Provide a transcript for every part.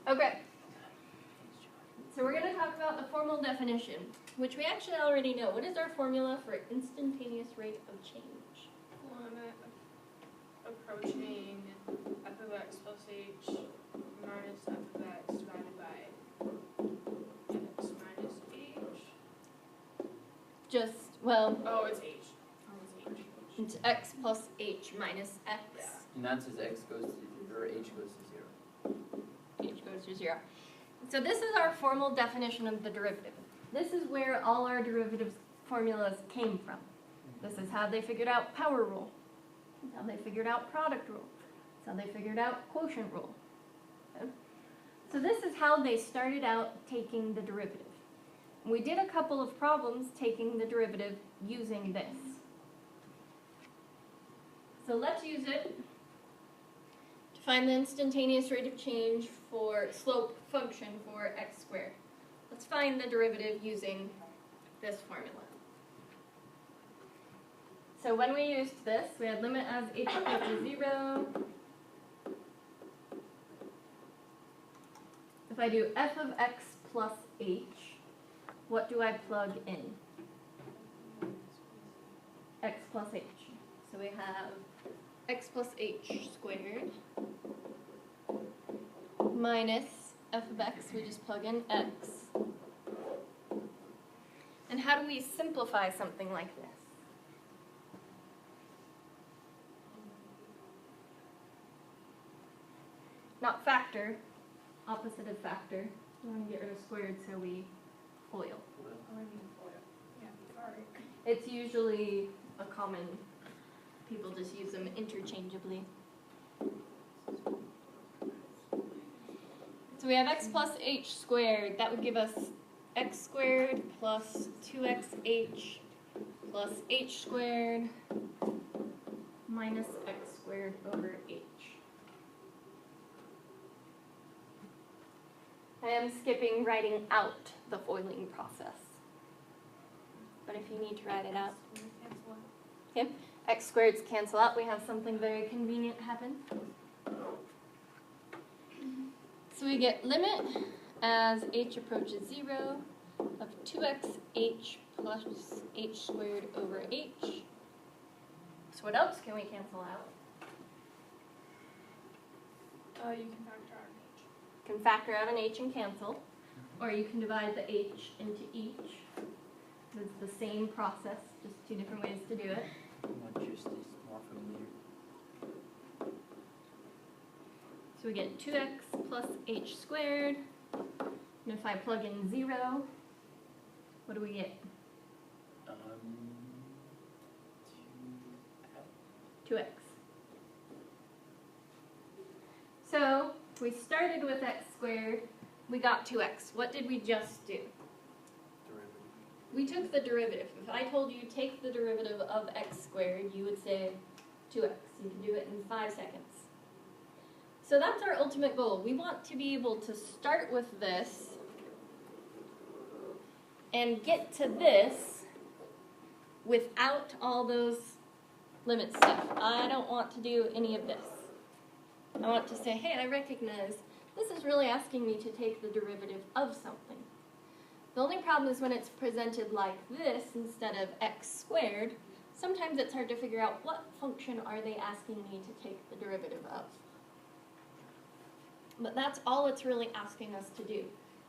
Okay. So we're going to talk about the formal definition, which we actually already know. What is our formula for instantaneous rate of change? Limit approaching f of x plus h minus f of x divided by x minus h. Just, well, Oh, it's h. Oh, it's h. it's x plus h minus x. Yeah. And that's as x goes to, or h goes to 0. H goes to 0. So this is our formal definition of the derivative. This is where all our derivative formulas came from. This is how they figured out power rule. This is how they figured out product rule. This is how they figured out quotient rule. Okay? So this is how they started out taking the derivative. We did a couple of problems taking the derivative using this. So let's use it to find the instantaneous rate of change for slope function for x squared. Let's find the derivative using this formula. So when we used this, we had limit as h equals to 0. If I do f of x plus h, what do I plug in? X plus h. So we have x plus h squared minus f of x, we just plug in x. And how do we simplify something like this? Not factor, opposite of factor. We want to get rid of squared, so we FOIL. Oh, I mean FOIL. Yeah, sorry. It's usually a common, people just use them interchangeably. So we have x plus h squared. That would give us x squared plus 2xh plus h squared minus x squared over h. I am skipping writing out the FOILing process. But if you need to write it out. Okay, x squareds cancel out. We have something very convenient happen. So we get limit as h approaches 0 of 2xh plus h squared over h. So what else can we cancel out? You can factor out an h. You can factor out an h and cancel. Or you can divide the h into each. It's the same process, just two different ways to do it. What just is more familiar? So we get 2x plus h squared. And if I plug in 0, what do we get? 2x. So we started with x squared. We got 2x. What did we just do? Derivative. We took the derivative. If I told you take the derivative of x squared, you would say 2x. You can do it in 5 seconds. So that's our ultimate goal. We want to be able to start with this and get to this without all those limit stuff. I don't want to do any of this. I want to say, hey, I recognize this is really asking me to take the derivative of something. The only problem is when it's presented like this instead of x squared, sometimes it's hard to figure out what function are they asking me to take the derivative of. But that's all it's really asking us to do.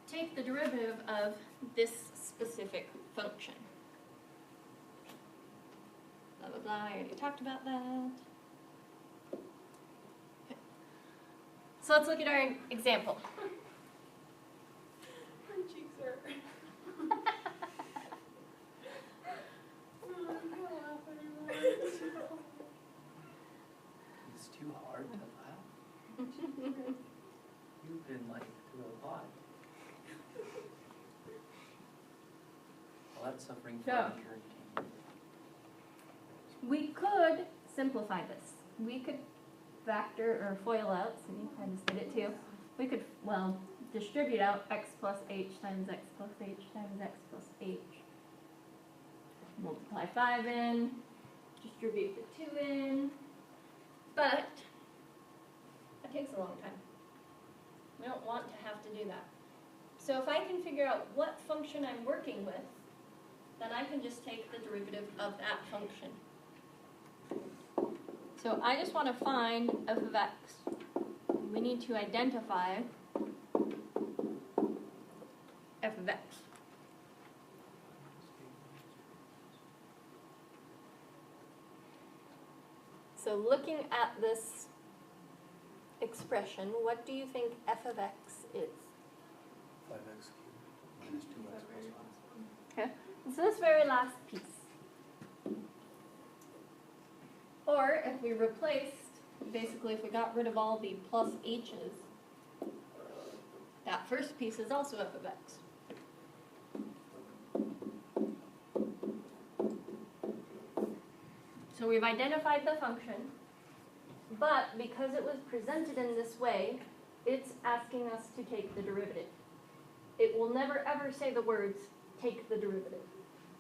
Take the derivative of this specific function. Blah, blah, blah. I already talked about that. Okay. So let's look at our example. My cheeks hurt. I'm not laugh anymore. It's too hard to laugh. You've been like through a lot. A lot of suffering for So. your team. We could simplify this. We could factor or FOIL out, see, I just did it too. We could, well, distribute out x plus h times x plus h times x plus h. Multiply 5 in, distribute the 2 in, but that takes a long time. We don't want to have So if I can figure out what function I'm working with, then I can just take the derivative of that function. So I just want to find f of x. We need to identify f of x. So looking at this expression, what do you think f of x is? 5x cubed minus 2x plus 1. Okay, so this very last piece. Or if we replaced, basically if we got rid of all the plus h's, that first piece is also f of x. So we've identified the function, but because it was presented in this way, it's asking us to take the derivative. It will never ever say the words, take the derivative.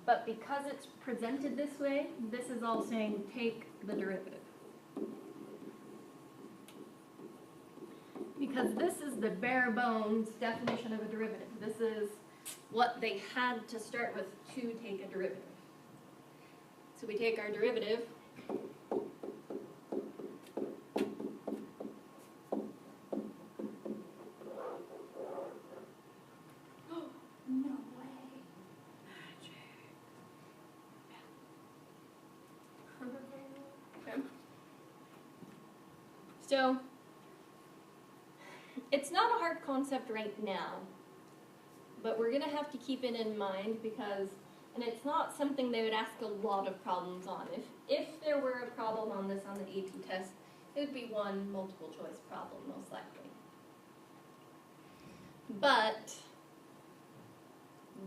But because it's presented this way, this is all saying, take the derivative. Because this is the bare bones definition of a derivative. This is what they had to start with to take a derivative. So we take our derivative. No way. Okay. So, it's not a hard concept right now, but we're going to have to keep it in mind because, and it's not something they would ask a lot of problems on. If there were a problem on this on the AP test, it would be one multiple choice problem, most likely. But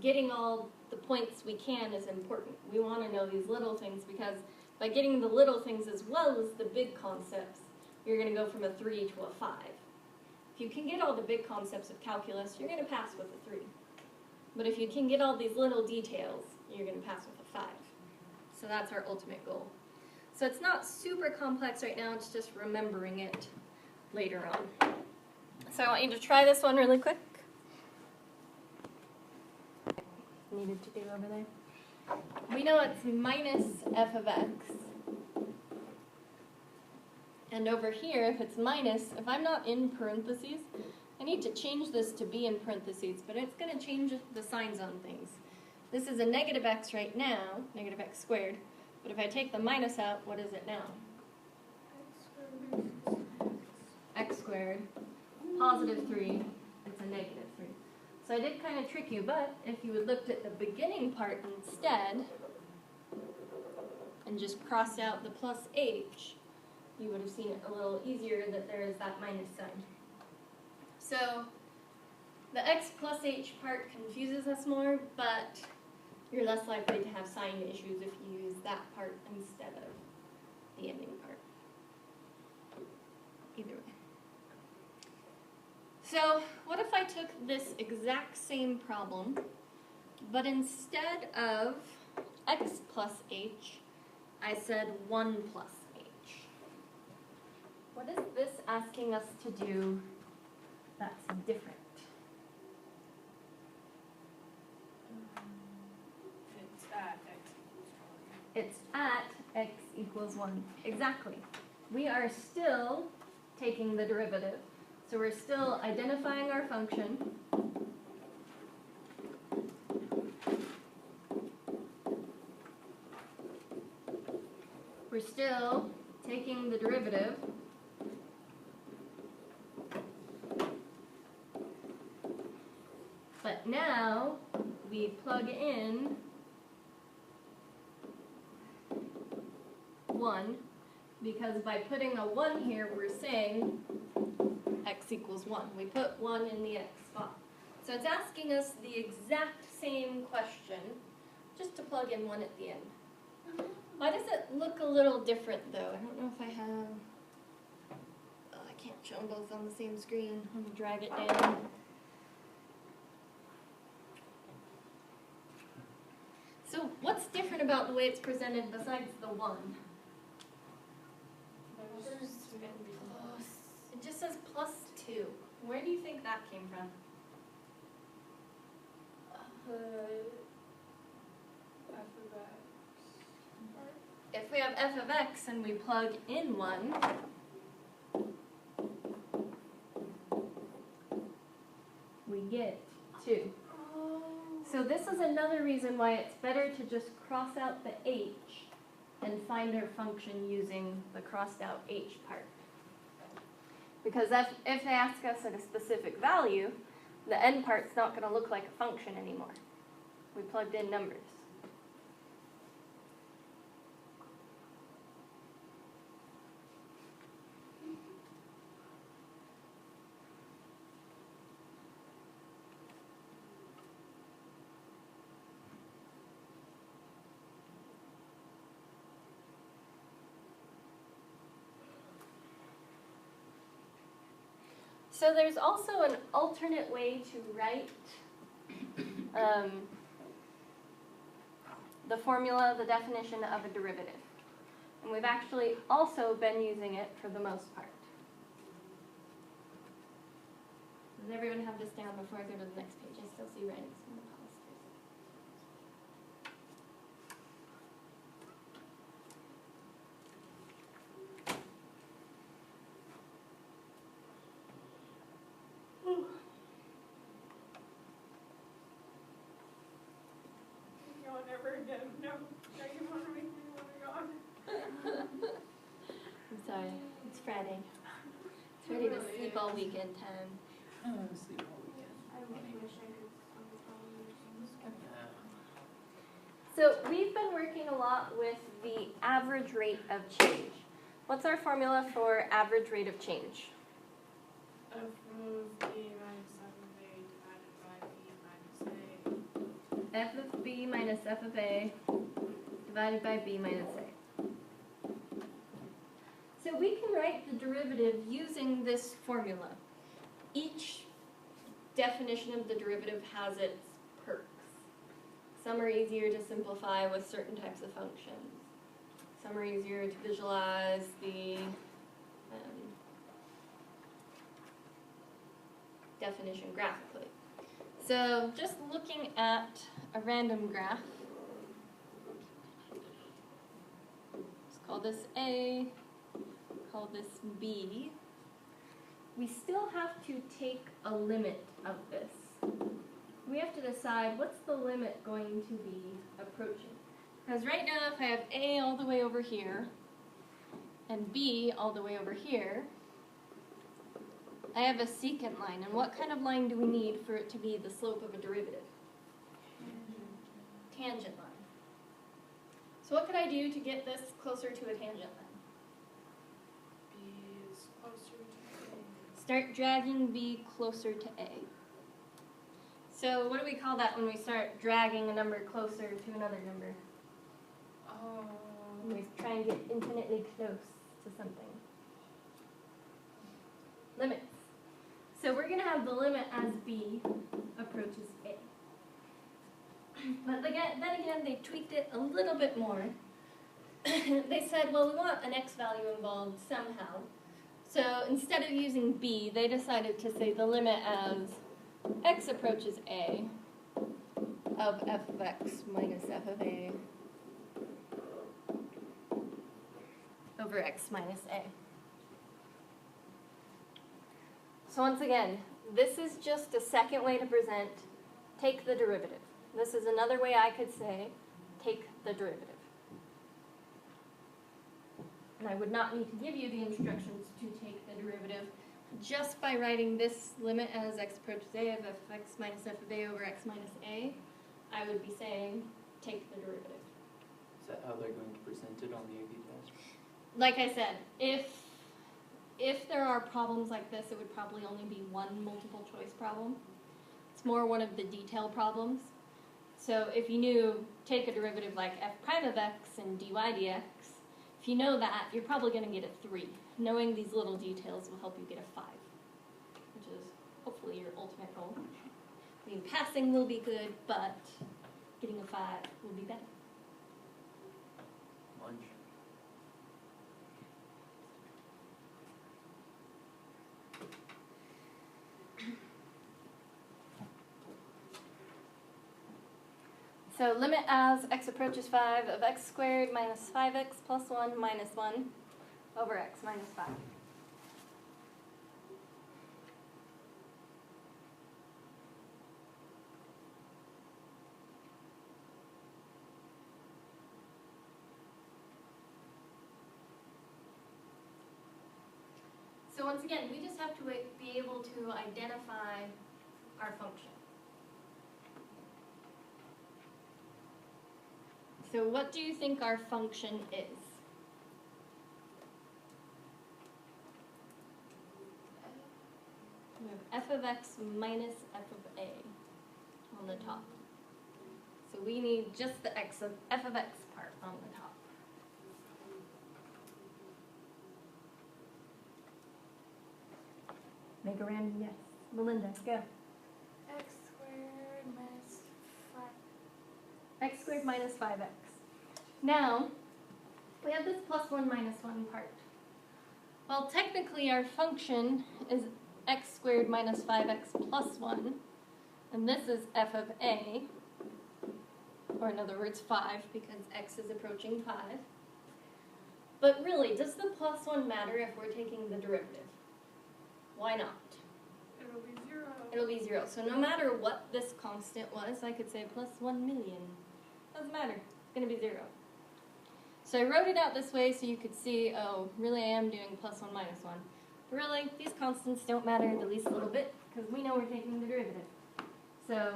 getting all the points we can is important. We want to know these little things because by getting the little things as well as the big concepts, you're going to go from a 3 to a 5. If you can get all the big concepts of calculus, you're going to pass with a 3. But if you can get all these little details, you're going to pass with a 5. So that's our ultimate goal. So it's not super complex right now, it's just remembering it later on. So I want you to try this one really quick. Needed to do over there. We know it's minus f of x. And over here, if it's minus, if I'm not in parentheses, I need to change this to be in parentheses, but it's going to change the signs on things. This is a negative x right now, negative x squared, but if I take the minus out, what is it now? X squared, positive 3, it's a negative 3. So I did kind of trick you, but if you had looked at the beginning part instead, and just crossed out the plus h, you would have seen it a little easier that there is that minus sign. So the x plus h part confuses us more, but you're less likely to have sign issues if you use that part instead of the ending part. Either way. So what if I took this exact same problem, but instead of x plus h, I said 1 plus h? What is this asking us to do that's different? It's at x equals 1. It's at x equals 1. Exactly. We are still taking the derivative. So we're still identifying our function. We're still taking the derivative. But now we plug in 1, because by putting a 1 here, we're saying x equals 1. We put 1 in the x spot. So it's asking us the exact same question, just to plug in 1 at the end. Why does it look a little different, though? I don't know if I have... Oh, I can't show them both on the same screen. Let me drag it down. So what's different about the way it's presented besides the 1? It just says plus 2. Where do you think that came from? put f of x. If we have f of x and we plug in 1, we get 2. Oh. So this is another reason why it's better to just cross out the h and find our function using the crossed out h part. Because if they ask us at a specific value, the n part's not going to look like a function anymore. We plugged in numbers. So there's also an alternate way to write the formula, the definition of a derivative. And we've actually also been using it for the most part. Does everyone have this down before I go to the next page? I still see writing some of the policies. Yawn never again. No, you want to make me want to yawn. I'm sorry, it's Friday. It's ready to sleep all weekend time. Sleep all weekend. I Funny. wish I could stop the television. So we've been working a lot with the average rate of change. What's our formula for average rate of change? F of b minus f of a divided by b minus a. F of b minus f of a divided by b minus a. So we can write the derivative using this formula. Each definition of the derivative has its perks. Some are easier to simplify with certain types of functions. Some are easier to visualize the definition graphically. So just looking at a random graph, let's call this A, call this B. We still have to take a limit of this. We have to decide what's the limit going to be approaching. Because right now if I have A all the way over here and B all the way over here, I have a secant line. And what kind of line do we need for it to be the slope of a derivative? Tangent line. So what could I do to get this closer to a tangent line? B is closer to a. Start dragging B closer to A. So what do we call that when we start dragging a number closer to another number? Oh. When we try and get infinitely close to something. Limits. So we're going to have the limit as B approaches A. But then again, they tweaked it a little bit more. They said, well, we want an x value involved somehow. So instead of using B, they decided to say the limit as x approaches A of f of x minus f of A over x minus A. So once again, this is just a second way to present take the derivative. This is another way I could say take the derivative. And I would not need to give you the instructions to take the derivative. Just by writing this limit as x approaches A of f of x minus f of A over x minus A, I would be saying take the derivative. Is that how they're going to present it on the AP test? Like I said, if there are problems like this, it would probably only be one multiple choice problem. It's more one of the detail problems. So if you knew take a derivative like f prime of x and dy dx, if you know that, you're probably going to get a 3. Knowing these little details will help you get a 5, which is hopefully your ultimate goal. I mean, passing will be good, but getting a 5 will be better. Lunch. So limit as x approaches 5 of x squared minus 5x plus 1 minus 1 over x minus 5. So once again, we just have to be able to identify our function. So what do you think our function is? We have f of x minus f of a on the top. So we need just the f of x part on the top. Make a random guess. Melinda, go. X squared minus 5. X squared minus 5x. Now, we have this plus 1 minus 1 part. Well, technically our function is x squared minus 5x plus 1, and this is f of a, or in other words 5, because x is approaching 5. But really, does the plus 1 matter if we're taking the derivative? Why not? It'll be 0. It'll be 0. So no matter what this constant was, I could say plus 1 million. Doesn't matter. It's going to be 0. So I wrote it out this way so you could see, oh, really I am doing plus 1 minus 1. But really, these constants don't matter the least little bit because we know we're taking the derivative. So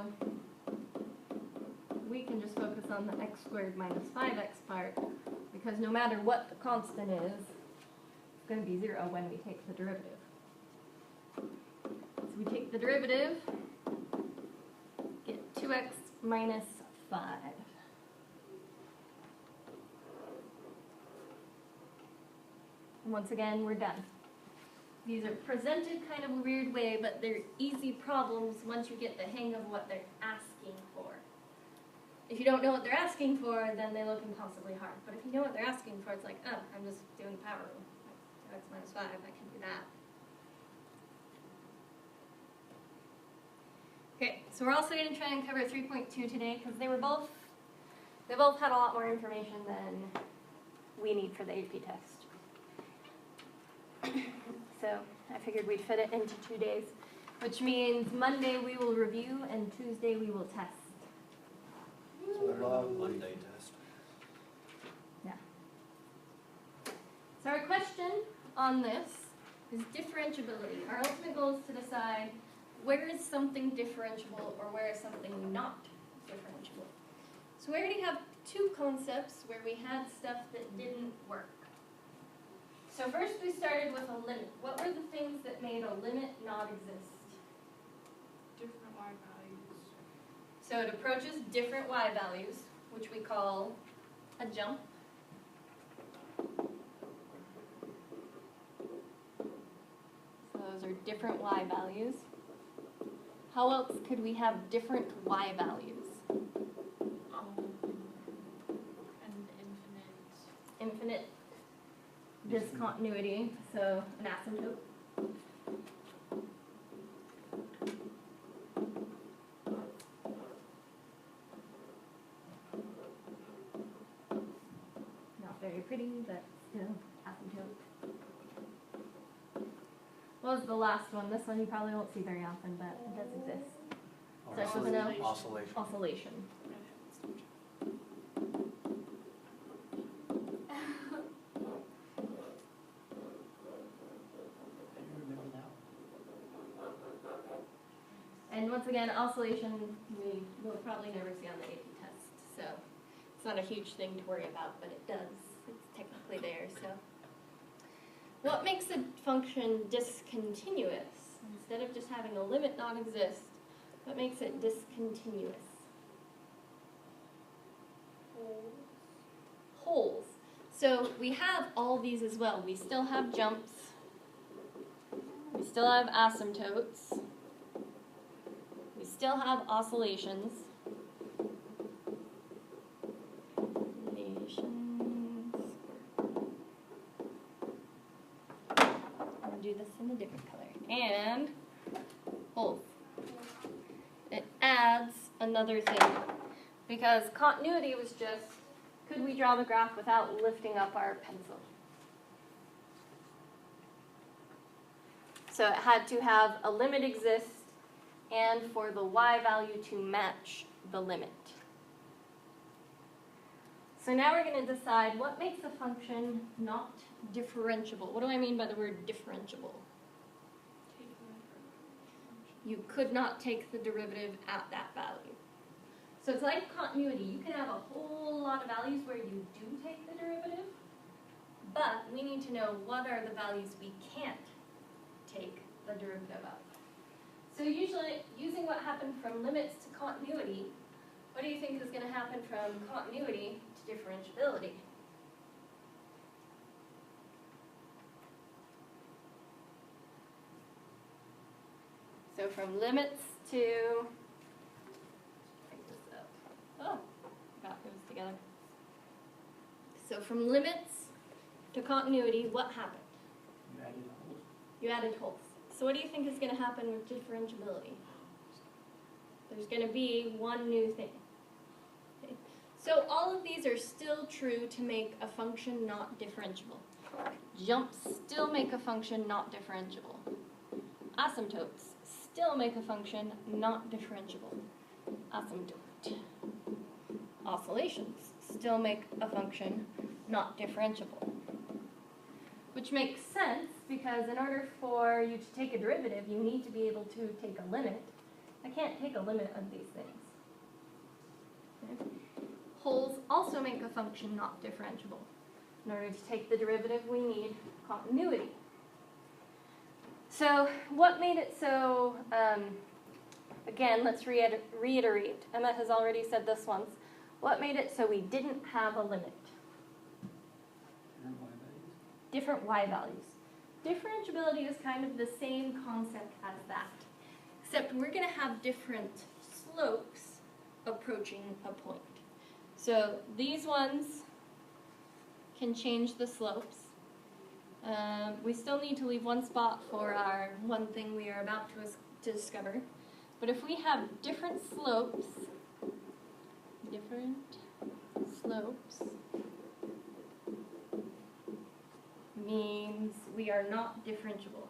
we can just focus on the x squared minus 5x part because no matter what the constant is, it's going to be 0 when we take the derivative. So we take the derivative, get 2x minus 5. And once again, we're done. These are presented kind of a weird way, but they're easy problems once you get the hang of what they're asking for. If you don't know what they're asking for, then they look impossibly hard. But if you know what they're asking for, it's like, oh, I'm just doing the power rule. 2x minus 5, I can do that. Okay, so we're also going to try and cover 3.2 today because they both had a lot more information than we need for the AP test. So I figured we'd fit it into 2 days, which means Monday we will review and Tuesday we will test. Monday test. Yeah. So our question on this is differentiability. Our ultimate goal is to decide where is something differentiable or where is something not differentiable. So we already have 2 concepts where we had stuff that didn't work. So first we started with a limit. What were the things that made a limit not exist? Different y values. So it approaches different y values, which we call a jump. So those are different y values. How else could we have different y values? And infinite. Infinite discontinuity, so an asymptote. Not very pretty, but still asymptote. What was the last one? This one you probably won't see very often, but it does exist. So it was an Oscillation. oscillation. And once again, oscillation we will probably never see on the AP test, so it's not a huge thing to worry about, but it does. It's technically there, so. What makes a function discontinuous? Instead of just having a limit not exist, what makes it discontinuous? Holes. So we have all these as well. We still have jumps. We still have asymptotes. We still have oscillations. I'm going to do this in a different color. And holes. It adds another thing. Because continuity was just, could we draw the graph without lifting up our pencil? So it had to have a limit exist and for the y value to match the limit. So now we're going to decide what makes a function not differentiable. What do I mean by the word differentiable? You could not take the derivative at that value. So it's like continuity. You can have a whole lot of values where you do take the derivative, but we need to know what are the values we can't take the derivative of. So usually, using what happened from limits to continuity, what do you think is going to happen from continuity to differentiability? So from limits to, pick this up. Oh, forgot it was together. So from limits to continuity, what happened? You added holes. You added holes. So what do you think is going to happen with differentiability? There's going to be one new thing. Okay. So all of these are still true to make a function not differentiable. Jumps still make a function not differentiable. Asymptotes still make a function not differentiable. Asymptote. Oscillations still make a function not differentiable. Which makes sense because in order for you to take a derivative, you need to be able to take a limit. I can't take a limit of these things. Okay. Holes also make a function not differentiable. In order to take the derivative, we need continuity. So what made it so, again, let's reiterate. Emma has already said this once. What made it so we didn't have a limit? Different y values. Differentiability is kind of the same concept as that, except we're going to have different slopes approaching a point. So these ones can change the slopes. We still need to leave one spot for our one thing we are about to discover. But if we have different slopes means we are not differentiable.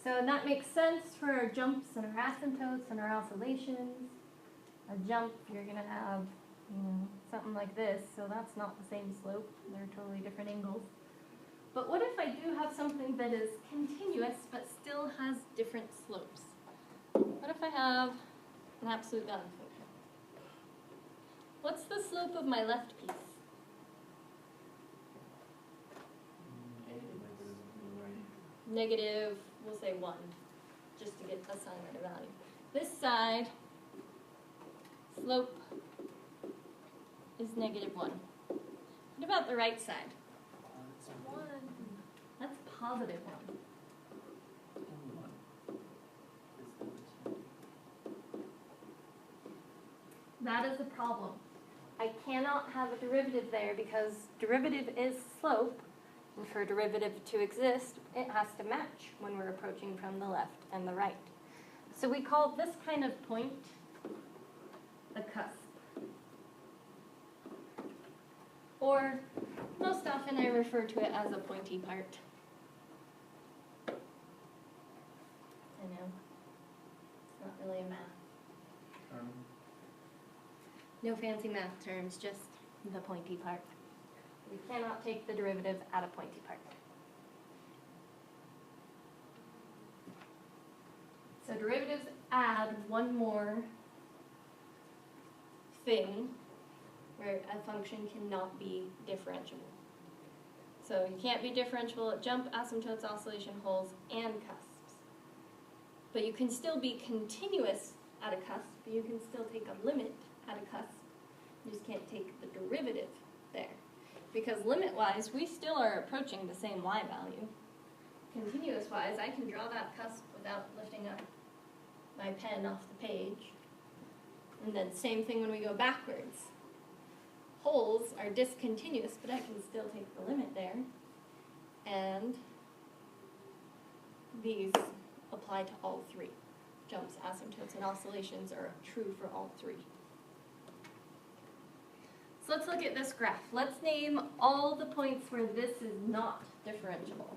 So that makes sense for our jumps and our asymptotes and our oscillations. A jump, you're going to have, something like this, so that's not the same slope. They're totally different angles. But what if I do have something that is continuous but still has different slopes? What if I have an absolute value function? What's the slope of my left piece? Negative, we'll say 1, just to get a sign right a value. This side, slope is negative 1. What about the right side? That's 1. That's positive 1. That is a problem. I cannot have a derivative there because derivative is slope. And for a derivative to exist, it has to match when we're approaching from the left and the right. So we call this kind of point a cusp. Or most often I refer to it as a pointy part. I know. It's not really a math. No fancy math terms, just the pointy part. We cannot take the derivative at a pointy part. So derivatives add one more thing where a function cannot be differentiable. So you can't be differentiable at jump, asymptotes, oscillation, holes, and cusps. But you can still be continuous at a cusp. You can still take a limit at a cusp. You just can't take the derivative there. Because limit-wise, we still are approaching the same y value. Continuous-wise, I can draw that cusp without lifting up my pen off the page. And then same thing when we go backwards. Wholes are discontinuous, but I can still take the limit there. And these apply to all three. Jumps, asymptotes, and oscillations are true for all three. So let's look at this graph. Let's name all the points where this is not differentiable.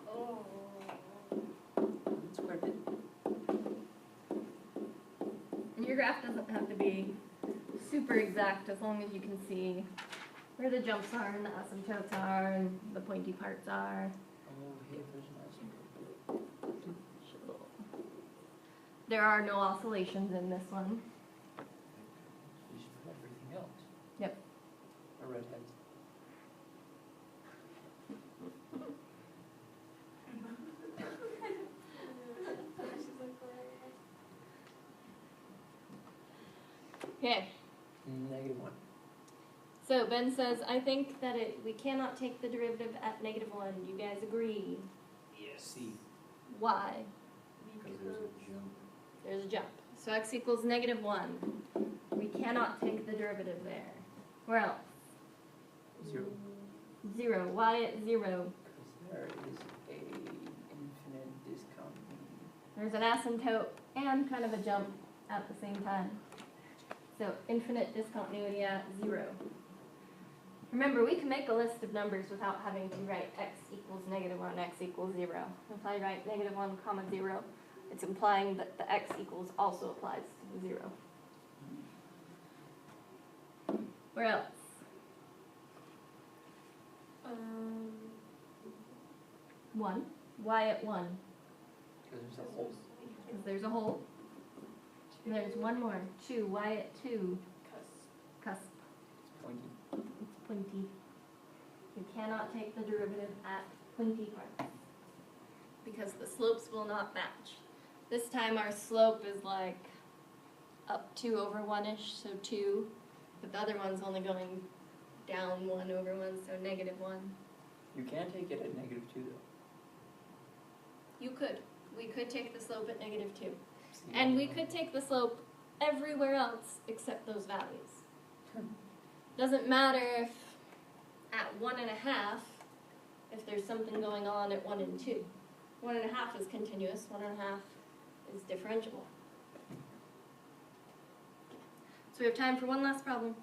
Oh. It's quite a bit. And your graph doesn't have to be super exact as long as you can see where the jumps are and the asymptotes are and the pointy parts are. Oh, hey, there's an asymptote. There are no oscillations in this one. You should put everything else. Yep. Or redheads. Okay, -1. so Ben says, I think that we cannot take the derivative at -1. You guys agree? Yes. C. Why? Because there's a jump. There's a jump. So x equals -1. We cannot take the derivative there. Where else? 0. 0. Why at 0? Because there is a infinite discount. There's an asymptote and kind of a jump at the same time. So infinite discontinuity at 0. Remember, we can make a list of numbers without having to write x equals -1, x equals 0. If I write -1, comma 0, it's implying that the x equals also applies to the 0. Where else? 1. Why at 1? Because there's a hole. Because there's a hole. And there's one more. 2. Why at 2? Cusp. It's pointy. It's pointy. You cannot take the derivative at pointy parts because the slopes will not match. This time our slope is like up 2 over 1-ish, so 2. But the other one's only going down 1 over 1, so -1. You can take it at -2 though. You could. We could take the slope at -2. See, And we could take the slope everywhere else except those values. Doesn't matter if at 1.5, if there's something going on at 1 and 2. 1.5 is continuous, 1.5 is differentiable. So we have time for one last problem.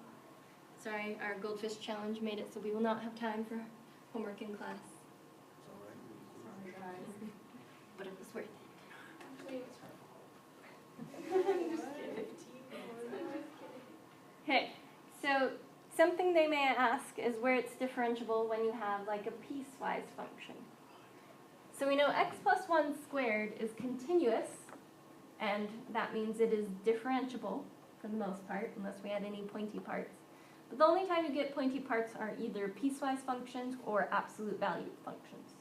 Sorry, our goldfish challenge made it so we will not have time for homework in class. Sorry, guys. But it was worth it. Actually, it's her fault. I'm just kidding. Okay, so something they may ask is where it's differentiable when you have like a piecewise function. So we know x plus 1 squared is continuous, and that means it is differentiable for the most part, unless we had any pointy parts. But the only time you get pointy parts are either piecewise functions or absolute value functions.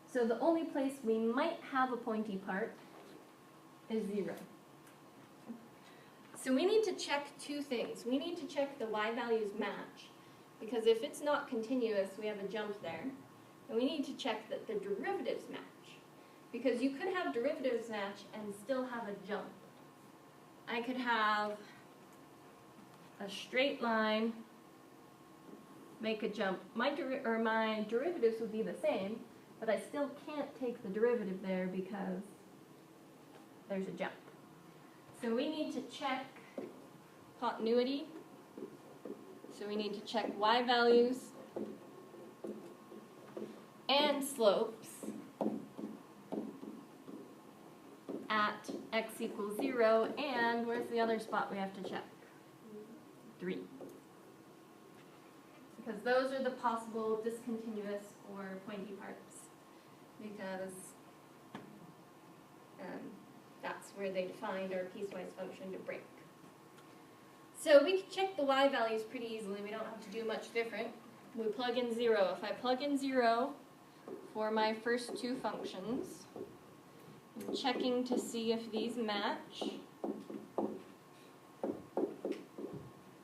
So the only place we might have a pointy part is 0. So we need to check two things. We need to check the y values match, because if it's not continuous, we have a jump there. And we need to check that the derivatives match, because you could have derivatives match and still have a jump. I could have a straight line, make a jump. My derivatives would be the same, but I still can't take the derivative there because there's a jump. So we need to check continuity. So we need to check y values and slopes at x equals 0, and where's the other spot we have to check? 3. Because those are the possible discontinuous or pointy parts, because that's where they defined our piecewise function to break. So we can check the y values pretty easily. We don't have to do much different. We plug in 0. If I plug in 0 for my first two functions, I'm checking to see if these match.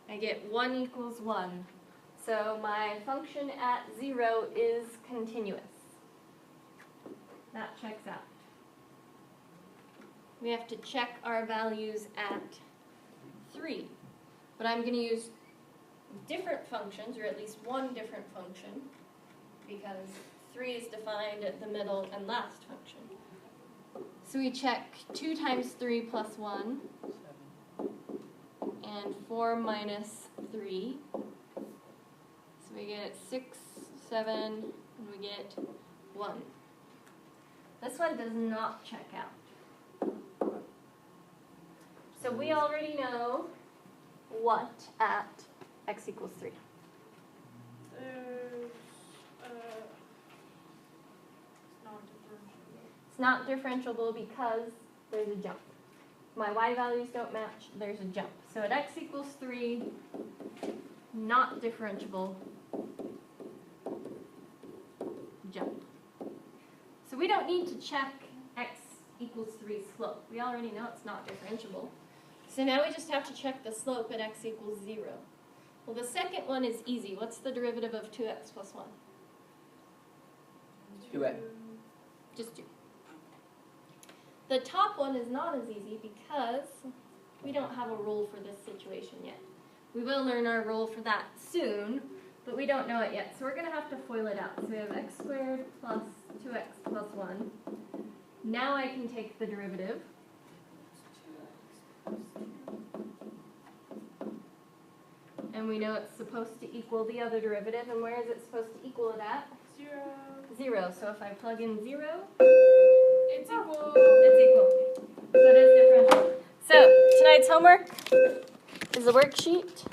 I get 1 equals 1. So my function at 0 is continuous. That checks out. We have to check our values at 3. But I'm going to use different functions, or at least one different function, because 3 is defined at the middle and last function. So we check 2 times 3 plus 1, 7. and 4 minus 3. So we get 6, 7, and we get 1. This one does not check out. So we already know what at x equals 3. There's, it's non-differentiable. It's not differentiable because there's a jump. My y values don't match, there's a jump. So at x equals 3, not differentiable, jump. So we don't need to check x equals 3 slope. We already know it's not differentiable. So now we just have to check the slope at x equals 0. Well, the second one is easy. What's the derivative of 2x plus 1? 2x. Just 2. The top one is not as easy because we don't have a rule for this situation yet. We will learn our rule for that soon, but we don't know it yet. So we're going to have to FOIL it out. So we have x squared plus 2x plus 1. Now I can take the derivative. And we know it's supposed to equal the other derivative. And where is it supposed to equal it at? 0. 0. So if I plug in 0, It's equal. it's equal. So it is differential. So tonight's homework is a worksheet